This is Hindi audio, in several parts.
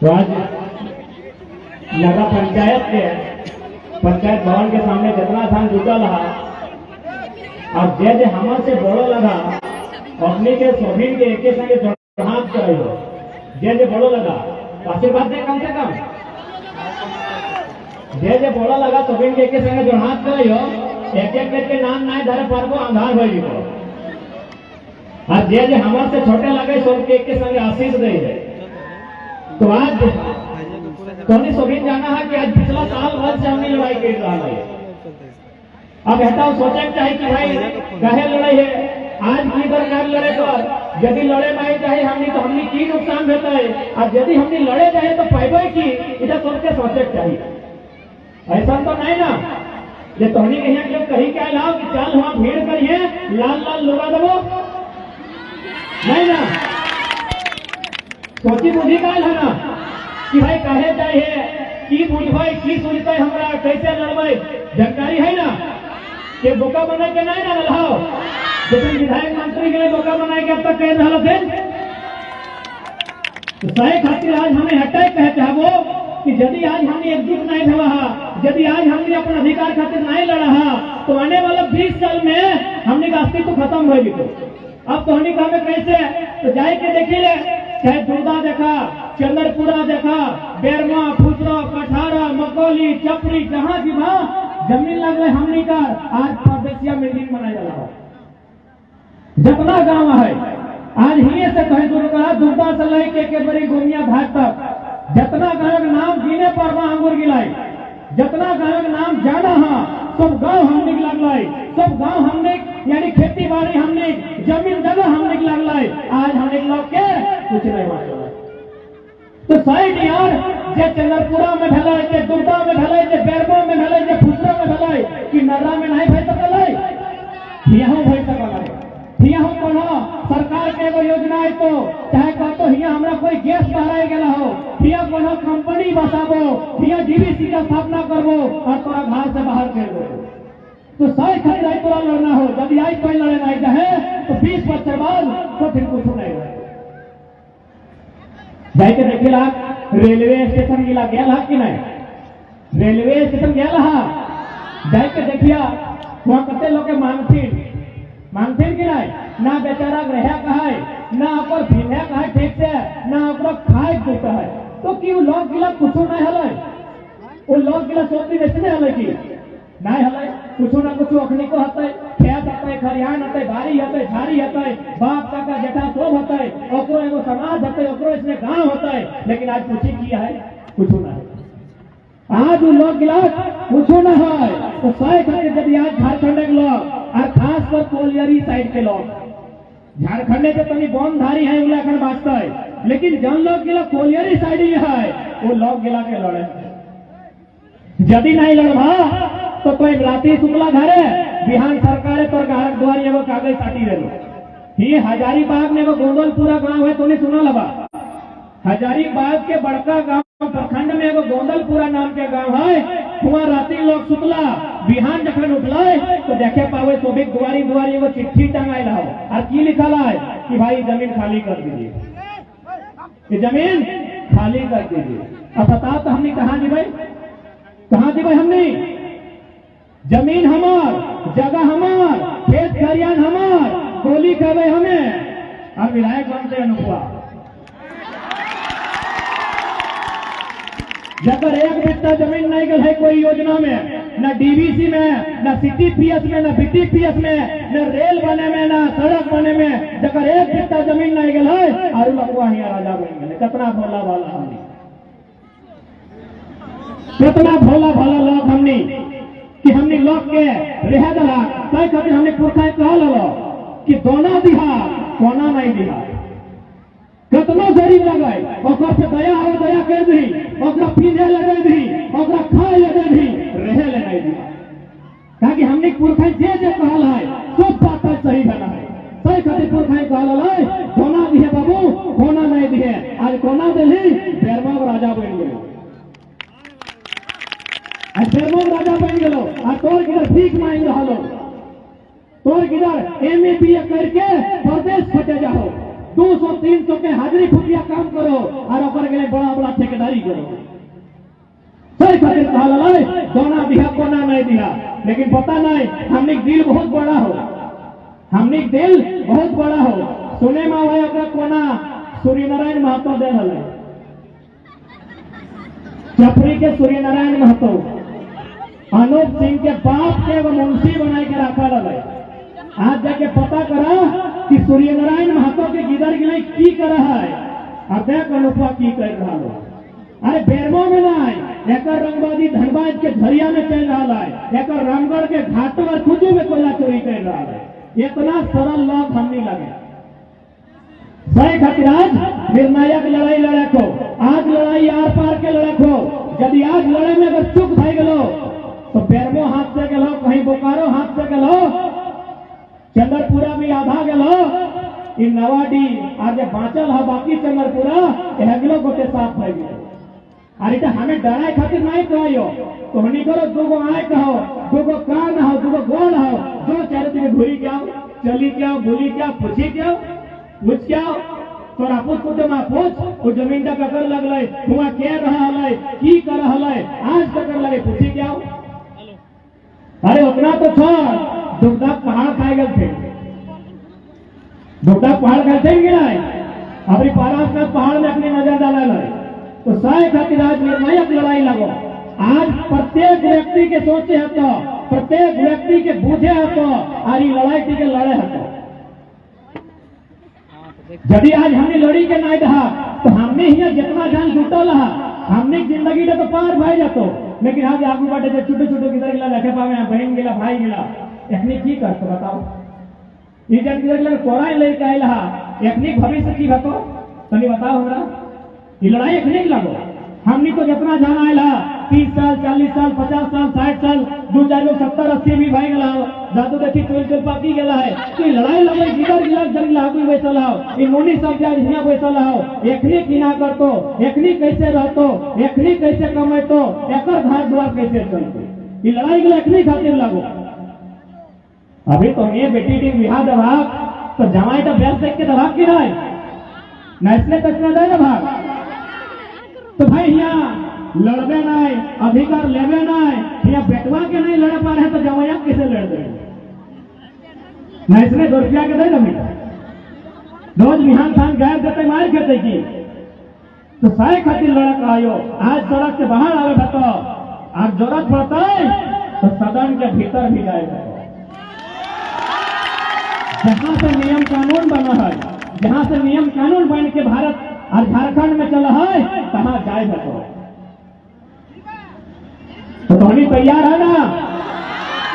तो आज नगर पंचायत भवन के सामने जितना धान जुटल है और जे हमर से बड़ो लगा अपनी के सोभिन के एक संगे हाथ करो जे बड़ो लगा आशीर्वाद दे कम से कम जे बड़ो लगा सोभिन के एक संगे जो हाथ करो एक के नाम नहीं धरे पारबो अंधार हो जीवो और जे हमर से छोटे लगे सब के एक संगे आशीष दे है। तो आज तोनी सोभिन जाना है कि आज पिछला साल भर से हमने लड़ाई कर रहा है। अब ऐसा सोचे चाहिए कि भाई कहे लड़ाई है आज की दरकार लड़े पर यदि लड़े नहीं चाहे हमने तो हमने की नुकसान होता है और यदि हमने लड़े जाए तो पैबे की इधर सबके सोचे चाहिए। ऐसा तो नहीं ना ये तोहनी कहीं लोग कहीं क्या लाओ कि चल वहां भीड़ करिए लाल लाल लुगा दबो नहीं ना सोची बुझी का है ना कि भाई कहे चाहिए की बुझबे की सुनते हमरा कैसे लड़बे जानकारी है ना कि बोका बना के नहीं ना लड़ाओ लेकिन विधायक मंत्री के लिए बोका बनाए के अब तक कह रहा थे तो सही खातिर आज हमें हटाए कहते हैं वो कि यदि आज हमने एकजुट नहीं हुआ यदि आज हमने अपना अधिकार खातिर नहीं लड़ा तो आने वाला 20 साल में हमने का अस्तित्व खत्म हो गई। अब तो हमने कहा कैसे तो जाए के देखिए चाहे दुर्गा देखा चंद्रपुरा देखा बेरमा फुसरा कठारा मकोली चपरी जहां की वहां जमीन लगे हमने का आज परदेसिया बिल्डिंग बनाया जा रहा जितना गांव है आज ही से कहे दुर्गा से लेके के बड़ी गोमिया घाट तक जितना गांव का नाम गिने पर अंगूर गिलाई जितना गांव का नाम जाना है सब गांव हमने लगलाई सब गांव हमने यानी खेती बाड़ी हमने जमीन जगह हमने लगलाई आज हमने लोग के कुछ नहीं मालूम। तो साइड यार जे चंद्रपुरा में भलाई जे दुर्गा में भलाई जे बेरबो में भलाई जे फुसरा में भलाई कि नर्रा में नहीं भई सकलाई यहां भई सकलाई यहाँ कोनो सरकार के एगो योजना है तो चाहे कहतो यहाँ हमरा कोई गैस बहाराए गेला हो यहाँ कोनो कंपनी बसाबो यहाँ डीवीसी का स्थापना करबो और तोरा घर से बाहर कर दो तो सही खातिर तोरा लड़ना हो यदि आई कोई लड़े नहीं चाहे तो 20 वर्ष बाद तो फिर कुछ नहीं होगा। जाके देखिला रेलवे स्टेशन गिला गया कि नहीं रेलवे स्टेशन गया जाके देखिया वहां कते लोग के मांगथिन कि नहीं ना बेचारा रहा कहे ना ओकर पीने कहे ठीक से ना ओकरा खाए देता है तो कि लोग गिला कुछ नहीं हले वो लोग गिला सोचती वैसे नहीं हले कि नहीं हले कुछ ना कुछ अखनी को हते खेत हते खरियान हते बारी हते झाड़ी हते बाप काका जेठा सब हते ओकरो एगो समाज हते ओकरो इसमें गांव होता है लेकिन आज पूछी किया है कुछ ना है आज वो लोग गिला कुछ ना है। तो सही खातिर यदि आज झारखंड के लोग और खास कर कोलियरी साइड के लोग झारखंड के तनी बमधारी है उलाखन बाजता है लेकिन जन लोग गिला कोलियरी साइड ही है वो लोग गिला के लड़े यदि नहीं लड़बा तो कोई रात्रि शुक्ला घरे बिहान सरकारे पर ग्राहक द्वारी एगो कागज साटी रहे ये हजारीबाग में एगो गोंदलपुरा गांव है तो नहीं सुना लबा हजारीबाग के बड़का गांव प्रखंड में एगो गोंदलपुरा नाम के गांव है वहां रात्रि लोग सुतला बिहान जखन उठलाय तो देखे पावे सोभिक दुआरी दुआरी एगो चिट्ठी टंगाइल है और की लिखल है कि भाई जमीन खाली कर दीजिए ये जमीन खाली कर दीजिए। अब बताओ तो हमने कहाँ जीवे हमने जमीन हमार जगह हमार खेत खरियान हमार गोली खावे हमें और विधायक बनते अनुपुआ जब एक बिट्टा जमीन नहीं गल है कोई योजना में न डीवीसी में न सिटी पीएस में न बीटीपीएस में न रेल बने में न सड़क बने में जब एक बिट्टा जमीन नहीं गल है और लगवा ही राजा बन गए कितना भोला भाला हमने कितना भोला भाला लोग हमने कि हमने लोग के रह दला तय कभी हमने पुरखा कहा लो कि दोना दिहा कोना नहीं दिहा कितना गरीब लगाए ओकर पे दया हो दया कर दी ओकरा पीने लगे दी ओकरा खाए लगे दी रहे ले नहीं दी ताकि हमने पुरखा जे कहल है सब बात सही बना है सही खातिर पुरखा कहल है कोना दिहे बाबू कोना नहीं दिहे आज कोना देली बेरमा राजा बन गए आज बेरमा राजा बन गेलो आ तोर किधर भीख मांग रहलो तोर किधर एमए बीए करके परदेश फटे जाओ 200-300 के हाजिरी खुफिया काम करो और ओकर के लिए बड़ा बड़ा ठेकेदारी करो। सही खातिर कहल है दोना दिया कोना नहीं दिया, लेकिन पता नहीं हमने दिल बहुत बड़ा हो, हमने दिल बहुत बड़ा हो। सुने में आया ओकरा कोना सूर्यनारायण महतो दे रहा है, चपरी के सूर्यनारायण महतो अनूप सिंह के बाप के वो मुंशी बनाए के रखा रहा है। आज जाके पता करा कि सूर्यनारायण महतो के गिदर गिले की कर रहा है और देख अनुपा की कर रहा है। अरे बेरमो में ना है एक रंगबाजी धनबाद के झरिया में चल रहा है, एक रामगढ़ के घाट पर खुजू में कोयला चोरी कर रहा है। इतना सरल लोग हम नहीं लगे। सही खातिर आज निर्णायक लड़ाई लड़े को, आज लड़ाई आर पार के लड़े को। यदि आज लड़े में अगर चुप भाई गलो तो बेरमो हाथ से गलो, कहीं बोकारो हाथ से गलो, चंद्रपुरा भी आधा गलो, इन नवाडी आज बाँचल है बाकी चंद्रपुरा हेगलो गोटे साफ भाई गए। अरे तो हमें डराए खातिर नहीं कहो तो हनी करो दूगो आए कहो, दूगो कान हो, दूगो गोल हो, जो चाहे तुम्हें घुरी क्या चली क्या भूली क्या पूछी क्या पूछ क्या तोरा पूछ कुछ मा पूछ वो जमीन का ककर लगल हुआ क्या रहा है की कर रहा है आज ककर लगे पूछी क्या। अरे उतना तो छोड़ दुर्गा पहाड़ खाए गए थे, दुर्गा पहाड़ खाए थे गिरा अभी पारास का पहाड़ में अपनी नजर डाला है। तो सही खातिर आज निर्णायक लड़ाई लगो। आज प्रत्येक व्यक्ति के सोचे है तो, प्रत्येक व्यक्ति के बूझे है तो आज लड़ाई के लड़े है तो। यदि आज हमने लड़ी के नहीं रहा तो हमने ही जितना जान जुटल रहा हमने जिंदगी तो पार भाई जातो। लेकिन आज आगू बाटे जो छोटे छोटे किधर गिला रखे पावे बहन गिला भाई गिला एखनी की करते बताओ। ये जन किधर कोरा लेके आयल हा एखनी भविष्य की बतो तनी बताओ हमरा। ये लड़ाई एखनी लगो हमनी तो जितना जान आयल हा 30 साल 40 साल 50 साल 60 साल 2070-80 भी भाई गला जादू देखी चोल पाकी गला है। तो लड़ाई लगे गिदर गिला जंग लागू बैसल हो, इन 19 सब जा हिया बैसल हो, एखनी की ना करतो, एखनी कैसे रहतो, एखनी कैसे कमातो, एकर घर द्वार कैसे चलतो। ये लड़ाई गला एखनी खातिर लगो। अभी तो ये बेटी की बिहार दभाग तो जमाई तो बैल देख के दभाग की रहा नेशनल तक में दे भाग। तो भाई यहाँ लड़बे नहीं, अधिकार लेबे नहीं, यहाँ बेटवा के नहीं लड़ पा रहे तो जमाया कैसे लड़ दे नेशनल 2 रुपया के दे दे रोज बिहान थान गैर देते मार खेते की। तो सही खातिर लड़क आयो आज सड़क से बाहर आवे बतो आज जरूरत पड़ता है तो सदन के भीतर भी जाए जहां से नियम कानून बना है, जहां से नियम कानून बन के भारत और झारखंड में चला है कहां जाए बतो। तो धोनी तैयार है ना।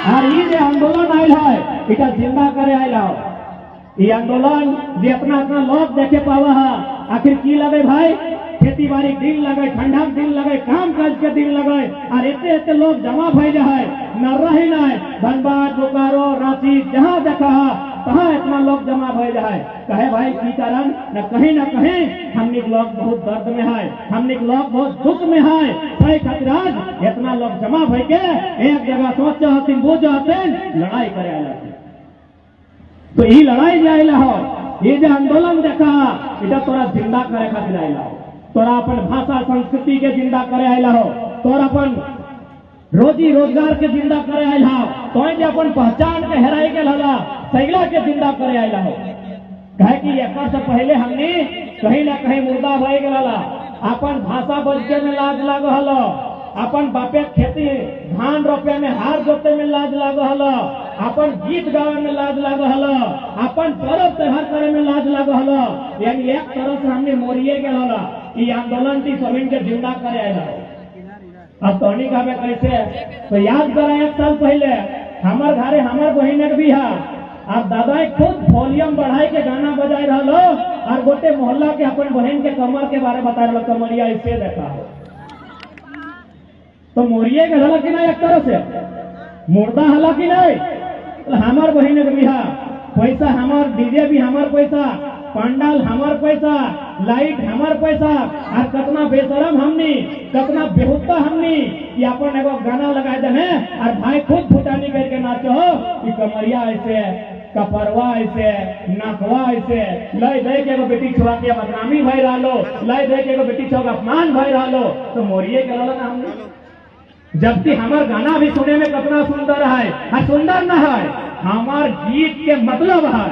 और ये जो आंदोलन आयल है इटा जिंदा करे आयल हो। ये आंदोलन जो अपना अपना लोग देखे पावा है आखिर की लगे भाई खेती बाड़ी दिन लगे, ठंडा दिन लगे, काम काज के दिन लगे और इतने इतने लोग जमा भय जाए न रही ना धनबाद बोकारो रांची जहाँ देखा कहाँ इतना लोग जमा भय जाए कहे भाई की कारण न कहीं हमने लोग बहुत दर्द में है, हमने लोग बहुत दुख में है। सही खातिर आज इतना लोग जमा भय के एक जगह सोचे हथिन बूझ हथिन लड़ाई करे आए। तो ये लड़ाई जो आयल हो ये जो आंदोलन देखा इटा तोरा जिंदा करे खातिर आयल हो, तोरा अपन भाषा संस्कृति के जिंदा करे आयल हो, तोरा अपन रोजी रोजगार के जिंदा करे आयल हो, तो अपन पहचान के हेराई के लला सैला के जिंदा करे आयल हो। कहे कि एक से पहले हमने कहीं ना कहीं मुर्दा भय गला, अपन भाषा बजके में लाज लागो हलो, अपन बापे खेती धान रोपे में हार जोते में लाज लागो हलो, अपन गीत गावे में लाज लागो हलो, अपन पर्व त्योहार करे में लाज लागो हलो। यानी एक तरह से हमने मोरिए के हला ये आंदोलन की सभी के जिंदा करे आए। अब तोनी का कैसे तो याद करा 1 साल पहले हमार घरे हमार बहन भी है अब दादा खुद वॉल्यूम बढ़ाई के गाना बजाए रहा और गोटे मोहल्ला के अपन बहन के कमर के बारे बता रहा कमरिया इससे देखा हो तो मोरिए के हला कि नहीं एक तरह से मुर्दा हला कि नहीं। हमार बहन के बिहा पैसा हमार डीजे भी हमार पैसा पंडाल हमार पैसा लाइट हमार पैसा और कितना बेशरम हमनी कितना बेहुदा हमनी कि अपन एगो गाना लगा दे और भाई खुद फुटानी करके नाचो कि कमरिया ऐसे कपरवा ऐसे नकवा ऐसे लय दे के एगो बेटी छुआ के बदनामी भई रहलो, लय दे के एगो बेटी छुआ के अपमान भई रहलो, तो मोरिए के रहलो ना हमने। जबकि हमार गाना भी सुने में कितना सुंदर है, सुंदर न है, हमार गीत के मतलब है,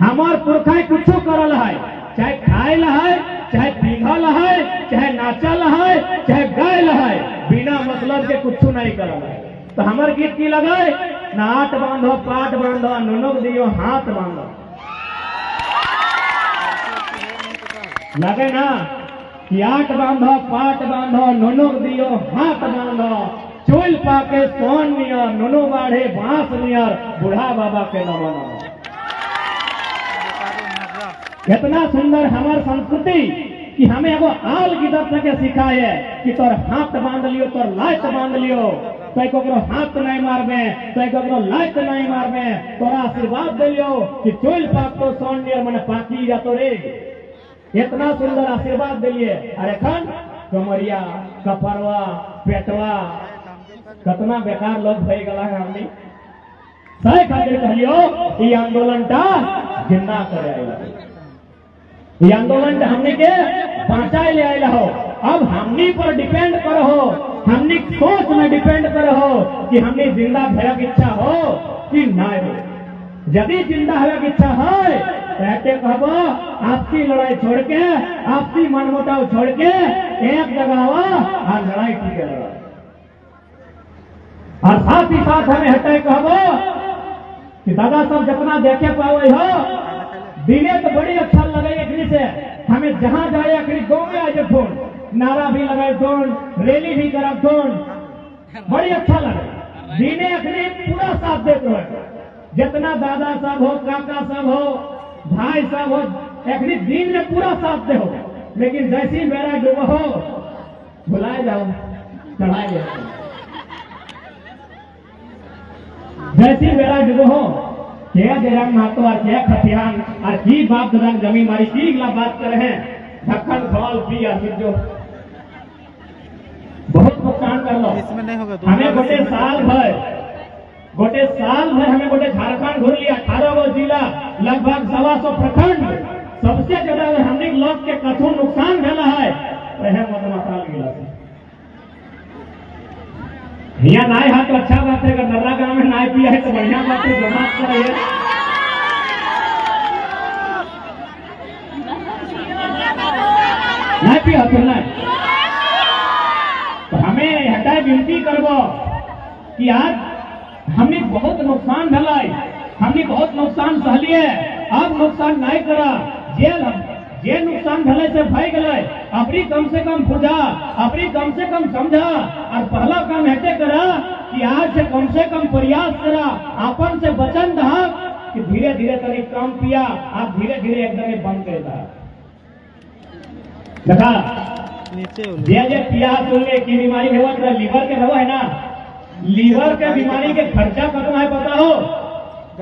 हमार पुरखा कुछ करल है, चाहे खायल है, चाहे पीघल है, चाहे नाचल है, चाहे गायल है, बिना मतलब के कुछ नहीं करल है। तो हमार गीत की लगे, नाट बांधो पाट बांधो नुनुक दियो हाथ बांधो, लगे ना कि आट बांधो पाट बांधो नुनुक दियो हाथ बांधो, चूल पाके सोन नियर नुनु बाढ़े बांस नियर बूढ़ा बाबा के नमो नमो। इतना सुंदर हमार संस्कृति कि हमें एगो आल गिदत के सिखाए कि तोर हाथ बांध लियो, तोर लात बांध लियो, तो हाथ नहीं मारबे, तो लात नहीं मारबे, तोरा आशीर्वाद दिलियो कि चोल पाक तो सोन नियर मन पाकी जा तो रे। इतना सुंदर आशीर्वाद दिलिए। अरे खन कमरिया कपरवा पेटवा कितना बेकार लोग भई गला है। हमने सही खातिर कहलियो ये आंदोलन टा जिंदा करे आइला, ये आंदोलन हमने के बचाए ले आइला हो। अब हमनी पर डिपेंड करो, हमनी सोच में डिपेंड करो कि हमने जिंदा भय की इच्छा हो कि ना हो। यदि जिंदा भय की इच्छा है तो कहबो आपसी लड़ाई छोड़ के, आपसी मनमुटाव छोड़ के एक जगह और लड़ाई ठीक है लड़ाई। और साथ ही साथ हमें हटाए कहबो कि दादा सब जितना देखे पावे हो दिने तो बड़ी अच्छा लगे अखनी से, हमें जहां जाए अखनी गाँव में आज फोन नारा भी लगाए फोन, रैली भी करा फोन, बड़ी अच्छा लगे। दिने अखनी पूरा साथ देते हो, जितना दादा सब हो, काका सब हो, भाई सब हो, अखनी दिन में पूरा साथ दे हो। लेकिन जैसी मेरा डूबो हो बुलाए जाओ चढ़ाए जाओ, जैसी मेरा डूबो हो क्या जयराम महतो और क्या खतियान और की बाप दादा जमीन मारी की बात कर रहे हैं, ढक्कन खोल पी और फिर जो बहुत नुकसान कर लो। इसमें नहीं होगा। हमें गोटे साल भर हमें गोटे झारखंड घूर लिया, 18 गो जिला, लगभग 125 प्रखंड, सबसे ज्यादा हमने लोग के कथू नुकसान भेला है वह मदमाताल गिला से। यहाँ नाय हाथ तो अच्छा बात है, अगर नर्रा गांव में नाय पिया है तो बढ़िया बात है, जमात कराइए। नाय पिया तो नाय, तो हमें हटाए विनती करबो कि आज हमने बहुत नुकसान भलाई, हमने बहुत नुकसान सहलिए, अब नुकसान नहीं करा। जे नुकसान भले से भय गए अपनी कम से कम बुझा, अपनी कम से कम समझा, और पहला काम ऐसे करा कि आज से कम प्रयास करा, अपन से वचन दहा कि धीरे धीरे तरी कम पिया, आप धीरे धीरे एकदम बंद कर दा। देखा जे प्यास होंगे की बीमारी हुआ तो लीवर के रहो है ना, लीवर के बीमारी के खर्चा कितना है पता हो?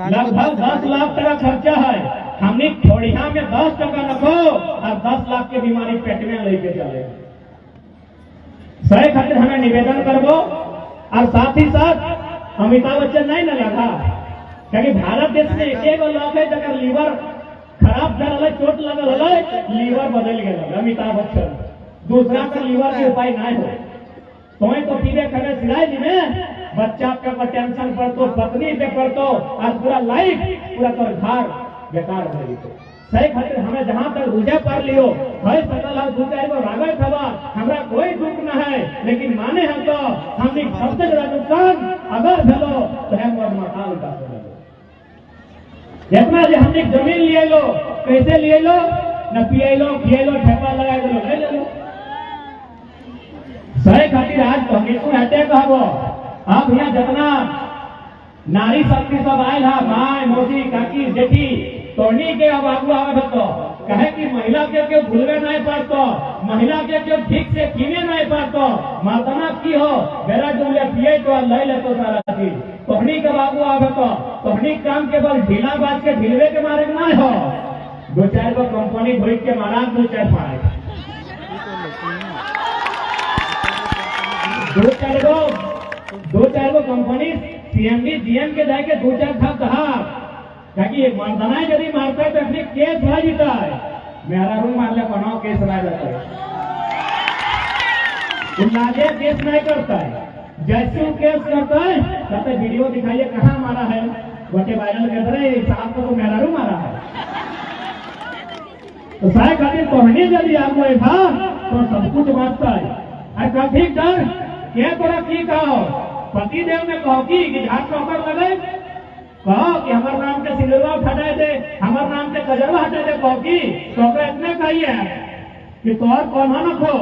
लगभग 10 लाख टका खर्चा है। हमने थोड़िया में 10 टका रखो और 10 लाख की बीमारी पेट में लेके चले। सही खातिर हमें निवेदन करबो। और साथ ही साथ अमिताभ बच्चन नहीं न लगा, क्योंकि भारत देश में एक लोग है जगह लीवर खराब कर रहा, चोट लगल है, लीवर बदल गया अमिताभ बच्चन, दूसरा का लीवर के उपाय नहीं हो। तो पीले खड़े सिलाई में बच्चा पे टेंशन पड़तो, पत्नी पे पड़तो, और पूरा लाइफ पूरा तो घर बेकार हो गई। सही खातिर हमें जहां तक रूझा पार लियो भाई सकल हम दूसरे को रागल खबा, हमरा कोई दुख न है, लेकिन माने हम तो हमने सबसे ज्यादा नुकसान अगर भेलो तो है मकान का। जितना जो हमने जमीन लिए लो, कैसे लिए लो, न पिए लो ठेपा लगा दो ले लो। सही खातिर आज तो हम हटे कहबो अब यहाँ जितना नारी शक्ति सब आयल है, माय मौसी काकी जेठी तोनी के अब आगू आवे तो कहे कि महिला के क्यों भूलवे नहीं पारतो, महिला के क्यों ठीक से पीने नहीं पारतो, मातना की हो बेरा डुमले पिए तो ले ले तो सारा चीज तोहनी के बाबू आवे तो तोहनी काम के बल ढीला बात के ढीलवे के मारे नहीं हो। 2-4 गो कंपनी भोई के मारा 2-4 पाए, 2-4 गो कंपनी सीएमडी जीएम के जाके 2-4 था कहा क्योंकि मर्दना यदि मारता है तो अपने केस भरा जीता है, मेरा रूम मारले बनाओ केस भरा जाता है, नाजे केस नहीं करता है, जैसे वो केस करता है कहते वीडियो दिखाइए कहाँ मारा है, बटे वायरल कर रहे साहब को मेरा रूम मारा है। तो सारे खातिर तोहनी यदि आपको था तो सब कुछ बांटता है। अरे ठीक डर क्या तोरा की कहो पति देव में कहो कि घाट चौकर लगे, कहो कि हमारे नाम के सिंदूरवा हटाए दे, हमारे नाम के कजरवा हटाए दे, कहो कि तो इतने कहिए कि तोहर कौन न खो,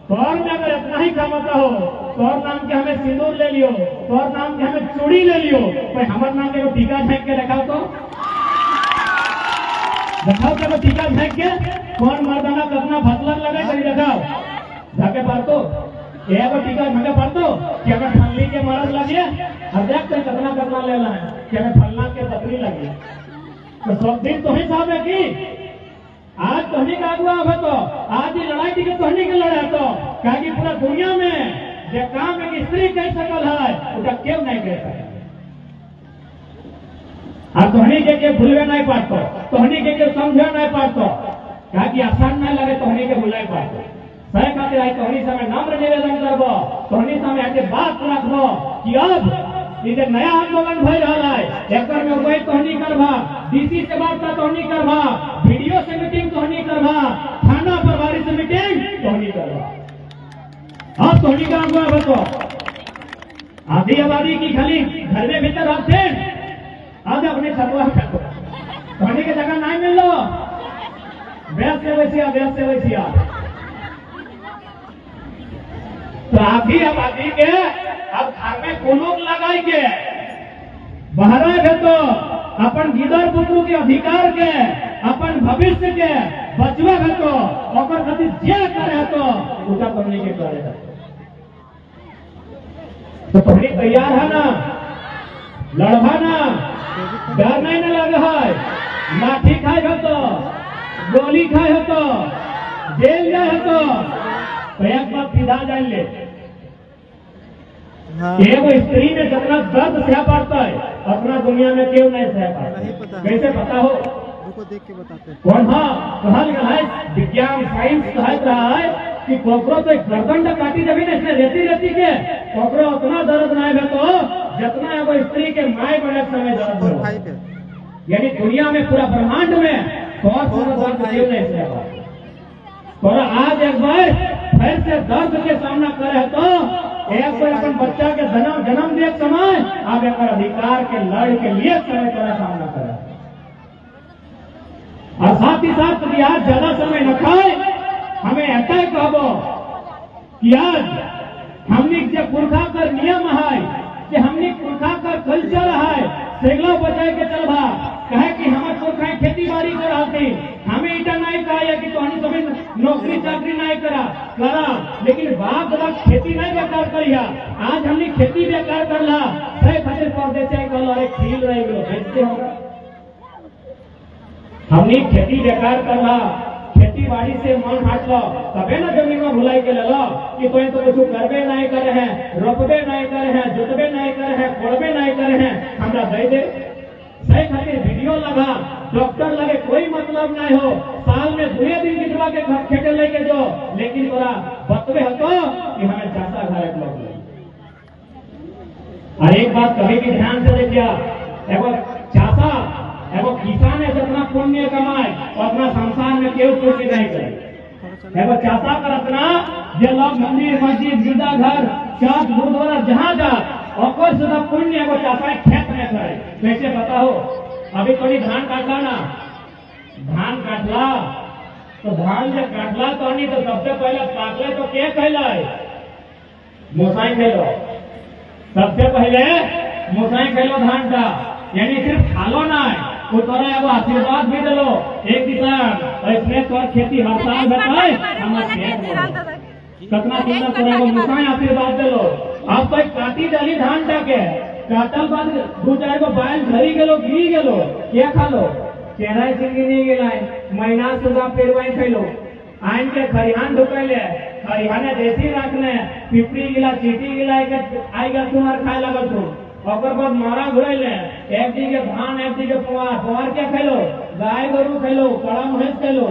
तोहर में अगर इतना ही क्षमता हो, तोहर नाम के हमें सिंदूर ले लियो, तोहर नाम के हमें चूड़ी ले लियो, तो हमारे नाम के टीका फेंक के रखाओ, तो दिखाओ के टीका फेंक के कौन मर्दाना कितना फसलन लगे कहीं दिखाओ, जाके पार तो एगो टीका मगे पार तो कि हमें फलनी के मरद लगे, अब देख कर कितना लेना है कि हमें फलना के पत्नी लगी, तो सब दिन तो ही साहब है कि आज तोहनी का अगुआ है, तो आज ये लड़ाई टिके तोहनी के लड़े, तो क्या कि पूरा दुनिया में जो काम एक स्त्री कह सकल है उसका क्यों नहीं कह सकता, अब तोहनी के भूलवे नहीं पातो, तोहनी के समझे नहीं पातो, क्या कि आसान नहीं लगे तोहनी के भूले पातो, सही खातिर आई तोहनी समय नम्र निवेदन करबो, तोहनी समय आके बात रखबो कि अब ये नया आंदोलन भय रहा है, एकर में वही तोहनी करवा, डीसी से बात तोहनी करवा, वीडियो से मीटिंग तोहनी करवा, थाना प्रभारी से मीटिंग तोहनी करवा, अब तोहनी का अगुआ बतो, आधी आबादी की खाली घर में भीतर रखते आज अपने छतवा फेंको, तोहनी के जगह नहीं मिल लो, व्यस्त से वैसिया तो आधी आबादी के अब घर में कुलूक लगाई के बहरा है, तो अपन गिदर पुत्रु के अधिकार के अपन भविष्य के बचवा है, तो ओकर खातिर जे करे तो उसका करने के करे है, तो तुम्हें तैयार है ना, लड़वा ना, डर नहीं न लगे है, लाठी खाए है तो गोली खाए है तो जेल जाए है, तो एक बात सीधा जान ले, एगो स्त्री में जितना दर्द सह पाता है अपना दुनिया में क्यों नहीं सह पाता, कैसे पता हो, रुको देख के बताते हैं। कौन कहा गया है, विज्ञान साइंस कह रहा है कि कोकरो तो गर्दन काटी जब इसने रेती के कोकरो उतना दर्द नहीं है, तो जितना एगो स्त्री के माय बने समय दर्द हो, यानी दुनिया में पूरा ब्रह्मांड में दर्द क्यों नहीं सह पाता, और आज एक बार फिर से दर्द के सामना करे, तो एक बार अपन बच्चा के जन्म दे समय आप एक अधिकार के लड़ के लिए समय का सामना करे, और साथ ही साथ आज ज्यादा समय न खाए, हमें ऐसा कहबो कि आज हमने जो पुरखा कर नियम है, कि हमने पुरखा कर कल्चर है, सेगला बचाए के चलभा, कहे कि हमारे पुरखा खेती बाड़ी करा थी, हमें इटा नहीं कहा कि तो सभी नौकरी चाकरी नहीं करा, लेकिन बाप दादा खेती नहीं बेकार करिया, आज हमने खेती बेकार करला, सही खातिर परदेश अरे खील रही बेचते होगा, हमने खेती बेकार करला, खेती बाड़ी से मन हट लो, तबे ना जमीन में भुलाई के ले लो कि तो कुछ करबे नहीं करे हैं, रोपबे नहीं करे हैं, जुतबे नहीं करे हैं, फोड़बे नहीं करे हैं, हमरा दे दे, सही खातिर वीडियो लगा, डॉक्टर लगे कोई मतलब नहीं हो, साल में 2 दिन गिरवा के खेटे लेके जो, लेकिन तोरा बतवे हतो कि हमें चाचा घर एक लोग ले, और एक बात कभी भी ध्यान से देखिए, एगो चाचा एगो किसान है जितना पुण्य कमाए उतना संसार में केव पुण्य नहीं करे, एगो चाचा कर अपना जे लोग मंदिर मस्जिद गिरजा घर चर्च गुरुद्वारा जहाँ जा और सुधा पुण्य एगो चाचा खेत में करे, कैसे पता हो, अभी थोड़ी धान काटला ना, धान काटला तो धान जब काटला तो नहीं तो सबसे पहले काटले तो क्या कहला मोसाई खेलो, सबसे पहले मोसाई खेलो धान का, यानी सिर्फ खालो ना वो तोरा एगो आशीर्वाद भी दिलो, एक किसान इसमें तोर खेती हर साल बताए हमारे कितना सुंदर तोरा एगो मोसाई आशीर्वाद दिलो, अब तो काटी डाली धान टाके काटल बाद 2-4 गो बैल घरी गेलो गिरी गेलो, क्या खालो, चेहरा चिंगी नहीं गेला, महीना सुधा पेरवाई खेलो, आइन के खरिहान ढुकैले, खरिहाने देसी रखने, पिपड़ी गिला चीटी गिला आई गल तुम्हार खाए लगल तू, ओकर बाद मारा घुरैले एक दिन के धान एक दिन के पुआर क्या खैलो गाय गोरू खैलो कड़ा महेश खैलो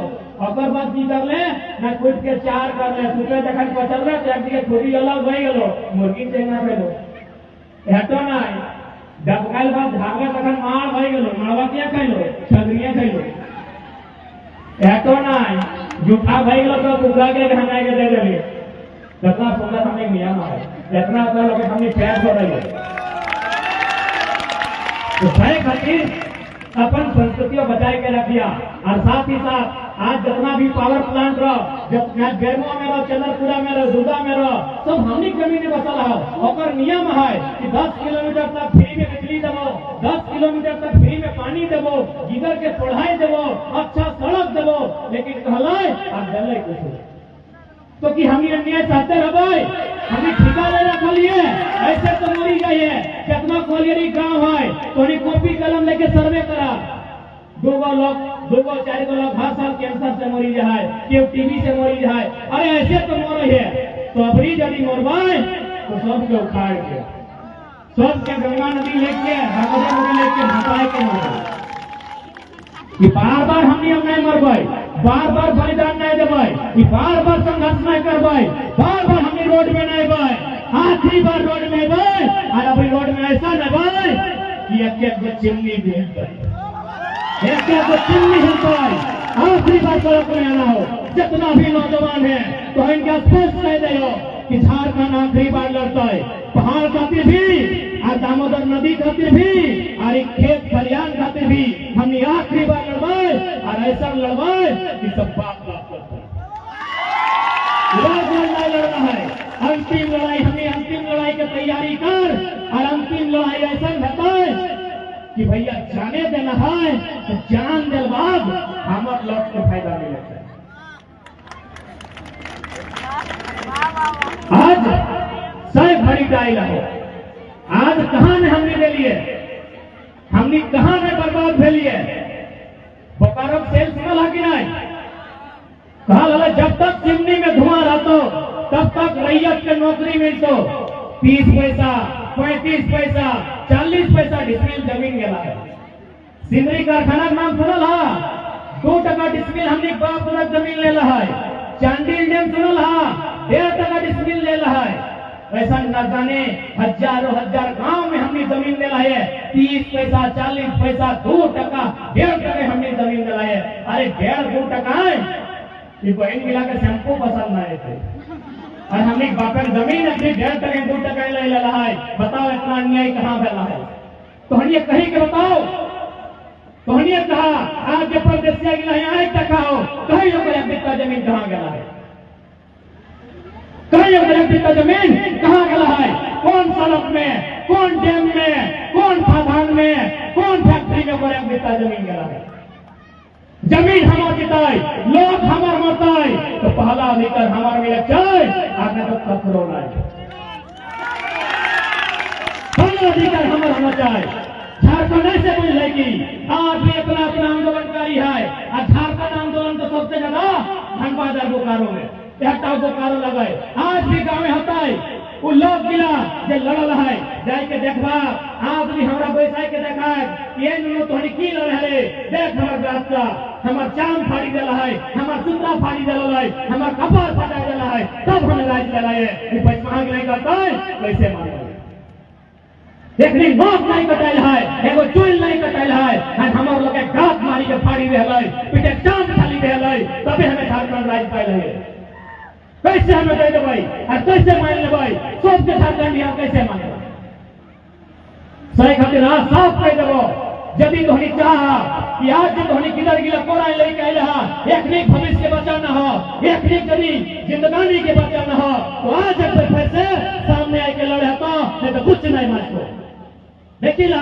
ओकर बाद की करले ना कुट के चार करले सुते जखन पचलले तो एक दिन के छोटी अलग भई गेलो मुर्गी चेंगा खैलो एतो नाही डबकाल बाद धागा तखन मार भई गेलो मारवा क्या खैलो छगरिया खैलो एतो नाही जूठा भई गेलो तो कुकरा के घंगा के दे देली कितना सुंदर हमें नियम है इतना तो लोग हमने फैस हो रही है तो सही खातिर अपन संस्कृति को बचाए के रखिया और साथ ही साथ आज जितना भी पावर प्लांट रहो जब गर्मो में रहो चंद्रपुरा में रहो दुर्गा में रहो सब हमनी जमीन में बसल है और नियम है कि 10 किलोमीटर तक फ्री में बिजली देवो 10 किलोमीटर तक फ्री में पानी देवो जिधर के पढ़ाई देवो अच्छा सड़क देवो लेकिन कहलाए और डले कुछ तो कि हम ये अन्याय चाहते रहे हमें ठिका ले रखलिए ऐसे तो मरी गई है कितना कोलियरी गांव है तो कॉपी कलम लेके सर्वे करा दो चार लोग हर साल कैंसर से मरी जाए केव टीबी से मरी जाए अरे ऐसे तो मर है तो अबरी यदि मरवाए तो सबके उखाड़ के सबके गंगा नदी लेके भगवती नदी लेके भसाए के मर कि बार बार हमनी अब नहीं मरबई बार बार बलिदान नहीं देबै कि बार बार संघर्ष नहीं करबै बार बार हमनी रोड में नहीं बई आखिरी बार रोड में बई और अभी रोड में ऐसा नहीं बई कि एक चिमनी भी एक चिमनी हिलता आखिरी बार सड़क में आना हो जितना भी नौजवान है तो इनका स्पष्ट कह दो कि झारखंड आखिरी बार लड़ता है पहाड़ खातिर भी और दामोदर नदी खातिर भी और एक खेत खलियान खातिर भी हमने आखिरी बार लड़वाए और ऐसा लड़वाए कि सब बाप करते लड़ाई लड़ना है अंतिम लड़ाई हमने अंतिम लड़ाई की तैयारी कर और अंतिम लड़ाई ऐसा बताए कि भैया जाने देना है तो जान दे बाद हमार लौट के फायदा मिले आज सही भरी डायल है आज कहां में हमने ले लिए हमने कहां में बर्बाद भेलिए बोकारो सेल सुनल है कि नहीं कहा लला जब तक चिमनी में धुआं रहतो तब तक रैयत के नौकरी मिलतो 30 पैसा 35 पैसा 40 पैसा डिसमिल जमीन गेला है सिंदरी कारखाना का नाम सुनल है 2 टका डिसमिल हमने बाप तक जमीन ले रहा है चांडिल डैम सुनल है 1.5 टका डिसमिल ले रहा है ऐसा न जाने हजारों हजार गांव में हमने जमीन ले रहा है 30 पैसा 40 पैसा 2 टका 1.5 टका हमने जमीन ले रहा है अरे 1.5-2 टका है ये बहन मिला के शैम्पू पसंद आए थे और हमने बापर जमीन अपनी 1.5 टका 2 टका ले रहा है बताओ इतना अन्याय कहाँ फैला है तो हम ये कहीं के बताओ तो हमने कहा आज जब परदेसिया गिला है 1 टका हो कहीं लोग जमीन कहाँ गया है कहीं का जमीन कहाँ गया है कौन सड़क में कौन डैम में कौन खदान में कौन फैक्ट्री में बड़ा जमीन गया है जमीन हमार जिताई लोग हमार मताई तो पहला अधिकार हमार मिले चाहे आगे तो कपड़ो नहीं पहला अधिकार हमार होना चाहिए झारखंड ऐसे बोल है कि आज भी अपना अपना आंदोलनकारी है और झारखंड आंदोलन तो सबसे ज्यादा धनबाद है बोकारो में बोकारो लगाए आज भी गाँव में होता है वो लोग गिला जे लड़ल है जाए के देखबा आज भी हमरा बैसाई के देखा है ये नु तोहनी की लड़े रे देख हमर रास्ता हमर चाम फाड़ी देला है हमर सुतरा फाड़ी देला है हमर कपार फाड़ा देला है तब हम राज चलाए ये पैसा नहीं करता है कैसे मारे देखनी नोक नहीं कटाइल है एगो चूल नहीं कटाइल है और हमर लोग के गात मारी के फाड़ी देला है पीछे चाम खाली देला है तबे हमें झारखंड राज पाइल है कैसे हमें दे देबै और कैसे मान लेबै सबके झारखंड यहाँ कैसे मान लेबै सही खातिर आज साफ कह देबो यदि तोहनी चाह कि आज जो तोहनी किधर गिला कोरा लेके आइल हा एक नीक भविष्य के बचाना हो एक नीक यदि जिंदगानी के बचाना हो तो आज फिर से सामने आके लड़े तो नहीं तो कुछ नहीं मानतो देखी ला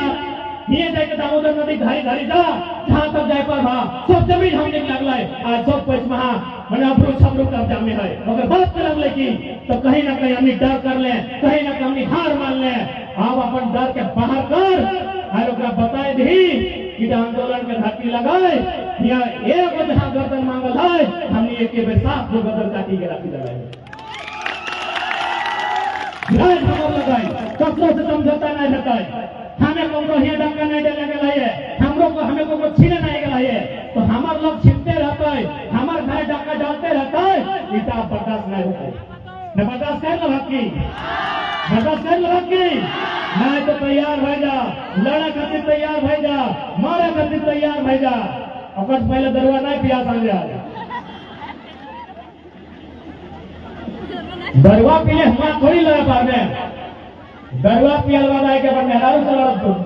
ये जाके दामोदर नदी धारी धारी जा जहाँ तक जाए पर हा सब जमीन हमने लगला है आज सब पैसा महा मैंने अपनो छबरो कब्जा में है अगर बात कर लगले की तो कहीं ना कहीं हमने डर कर ले कहीं ना कहीं हार मान ले आप अपन डर के बाहर कर और ओकरा बताए दी कि आंदोलन के घाटी लगाए या एक जहाँ गर्दन मांगल है हमने एक बेर साफ जो गर्दन काटी के रखी लगाए ध्यान खबर लगाई, कपड़ों से समझौता नहीं रखाई, हमें को हिया डंका नहीं देने के लिए, हमें को छीने नहीं के लिए, तो हमारे लोग छीनते रहता है, हमारे घर डंका डालते रहता है, इतना बर्दाश्त नहीं होता है। न बर्दाश्त कर लो हकी, बर्दाश्त कर लो हकी, नहीं तो तैयार भाई जा, लड़ा खातिर तैयार भाई जा, मारा खातिर तैयार भाई जा, और पहले दरवा नहीं पिया समझा, दरवा पिए हमारा थोड़ी लड़ा पावे, दरवा पियल वाला है कि अपन मेहरारू से लड़त तुम।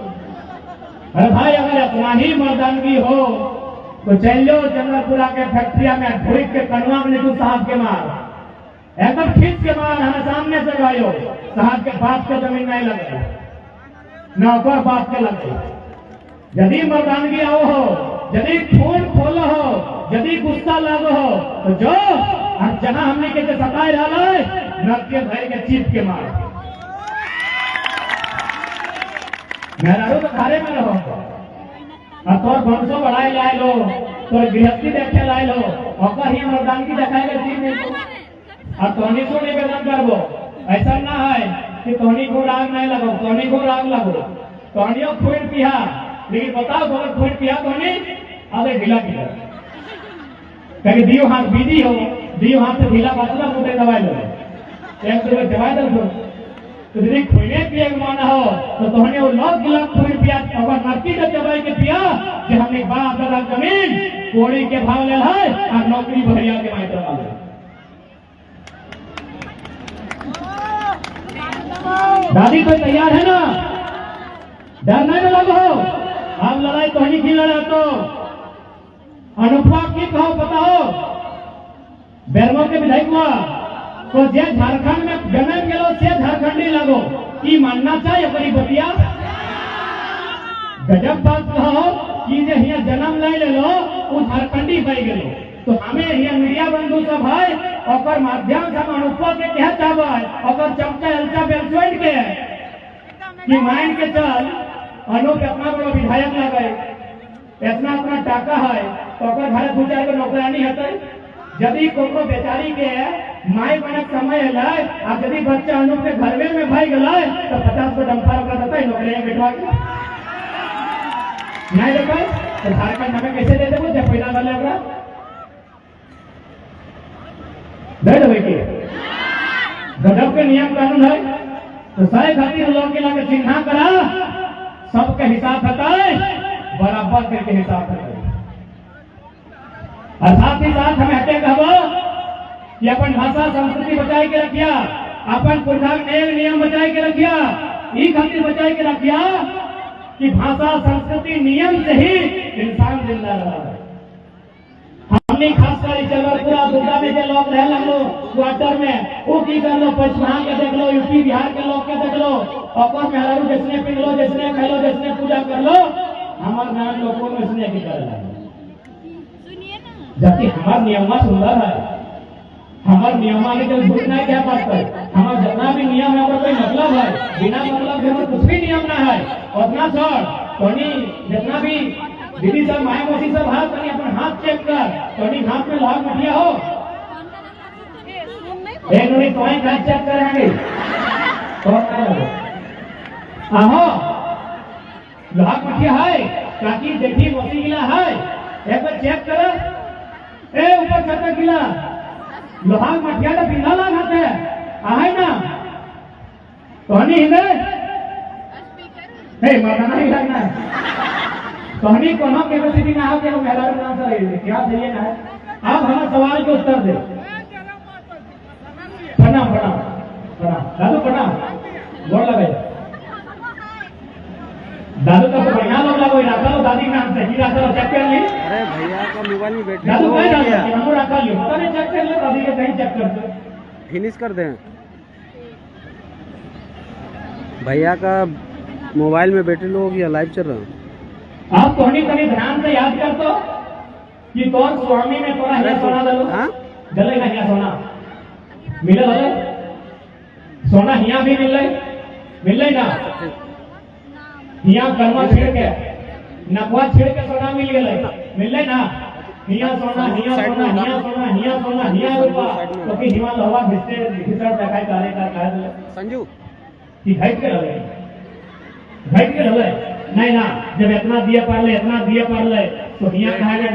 अरे भाई अगर अपना ही मर्दानगी हो तो चल लो चंद्रपुरा के फैक्ट्रिया में ढोइक के कनवा में तू साहब के मार, एकदम खींच के मार, हमें सामने से गायो, साहब के बाप के जमीन नहीं लगे, नौकर बाप के लगे। यदि मर्दानगी आओ हो, यदि खून खोलो हो, यदि गुस्सा लागो हो तो जो और जहां हमने के सताए रहा है नक के भर के चीप के मार, मेहरारू तो घरे में रहो, और तोर भंसो बढ़ाए लाए लो, तोर गृहस्थी देखे लाए लो, और ही मर्दानगी दिखाएगा चीज नहीं तो, और तोहनी को निवेदन करबो, ऐसा ना है कि तोहनी को राग नहीं लगो, तोहनी को राग लगो, तोहनियों खून पिया, लेकिन बताओ बोलो खून पिया तोहनी अरे ढीला ढीला, कहीं दियो हाथ बीजी हो, दियो हाथ से ढीला बातला मुझे दवाई लो, एक तो दवाई दो, तो यदि खूने पिए माना हो तो तोहने वो 9 गिलास खून पिया, अगर नरकी का दवाई के पिया कि हमने बाप दादा जमीन कोड़ी के भाव ले है और नौकरी भरिया के मायने वाले। दादी तो तैयार है ना, डर नहीं लगो, हम लड़ाई तो नहीं की लड़ा तो अनुपमा की कहो बताओ, बेरमो के विधायक हुआ तो जे झारखंड में जन्म गेलो से झारखंडी लगो, ई मानना चाहिए अपनी बतिया, गजब बात कहो कि जे हिया जन्म नहीं ले लो वो झारखंडी पाई गेलो, तो हमें हिया मीडिया बंधु सब है और माध्यम से हम अनुपमा के कह चाहबा और चमचा एल्सा बेल्सवेंट के कि मान के चल अनुप अपना बड़ा विधायक लगे, इतना अपना टाका है तो घर 2-4 को नौकरानी है, यदि कोनो बेचारी के माई बने समय है और यदि बच्चा अनुप के घर में भाई गए तो 50 को डंफा रखा देता है नौकरी बैठवा के नहीं देते तो झारखंड हमें कैसे दे देंगे जब पैदा कर लेगा दे देवे के गजब के नियम कानून है, तो सही खातिर लोग के लाके चिन्हा करा सबके हिसाब बताए बराबर करके हिसाब बताए, और साथ ही साथ हमें हटे कहबो कि अपन भाषा संस्कृति बचाए के रखिया, अपन पुरखा नियम बचाए के रखिया, ई खातिर बचाए के रखिया कि भाषा संस्कृति नियम से ही इंसान जिंदा रहा है। हमने खासकर चंद्रपुरा दुर्गा में के लोग रह लो क्वार्टर में वो की कर लो, पश्चिमा के देख लो, यूपी बिहार के लोग के देख लो, और मेहरारू जिसने पिन लो, जिसने खा लो, जिसने पूजा कर लो, हमारे गांव लोगों में इसने की कर जबकि हमारा नियम सुंदर है, हमारे नियम के झूठ नहीं क्या बात है, हमारा जितना भी नियम है कोई मतलब है, बिना मतलब के कुछ भी नियम ना है, उतना छोड़ तोनी जितना भी दीदी सब माया मोसी सब हाथ तनी अपना हाथ चेक कर, तोनी हाथ में लाल मटिया हो नोनी तुम्हारी हाथ चेक करेंगे तो आहो लाल मटिया है ताकि देखिए मोसी गिला है एक बार चेक करो, ए ऊपर छत गिला लोहार मटिया तो बिना लागत है आहे ना तोहनी हिंदे हे मरना नहीं लगना है तोहनी कोनो कैपेसिटी ना हो के मेहरारू नाम से रही क्या चाहिए ना है। आप हमारे सवाल के उत्तर दे, प्रणाम प्रणाम प्रणाम दादू प्रणाम गोड़ लगे दादू का तो बढ़िया लोग लगो रखा लो, दादी नाम से ही रखा लो, चेक कर ली। अरे भैया का मोबाइल में बैटरी दादू कहीं हम रखा लियो पता नहीं चेक कर लो, दादी के कहीं चेक कर दो फिनिश कर दें। भैया का मोबाइल में बैटरी लो गया, लाइव चल रहा है। आप तोहनी कभी ध्यान से याद कर तो कि तोर स्वामी में तोरा हिया सोना दलो, हाँ दले ना हिया सोना मिले दले सोना हिया भी मिले ना हिया कर्मा छिड़ के नकवा छिड़ के सोना मिल गए मिले ना हिया सोना हिया सोना हिया सोना हिया सोना हिया रुपा तो कि हिमा हवा घिसते घिसर देखाय करे का काहे संजू कि घाट के रहे नहीं ना जब इतना दिया पार ले तो हिया कहा गया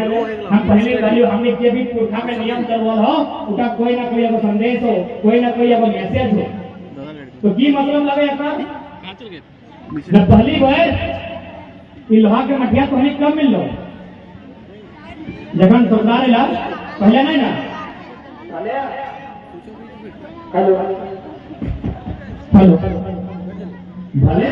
हम पहले कहियो हमने के भी पुरखा में नियम चलवल हो उका कोई ना कोई एगो संदेश हो कोई ना कोई एगो मैसेज हो तो की मतलब लगे अपना जब पहली बार लोहा के मठिया तो हमें कब मिल लो जगन सरदार ला पहले नहीं ना हेलो हेलो भले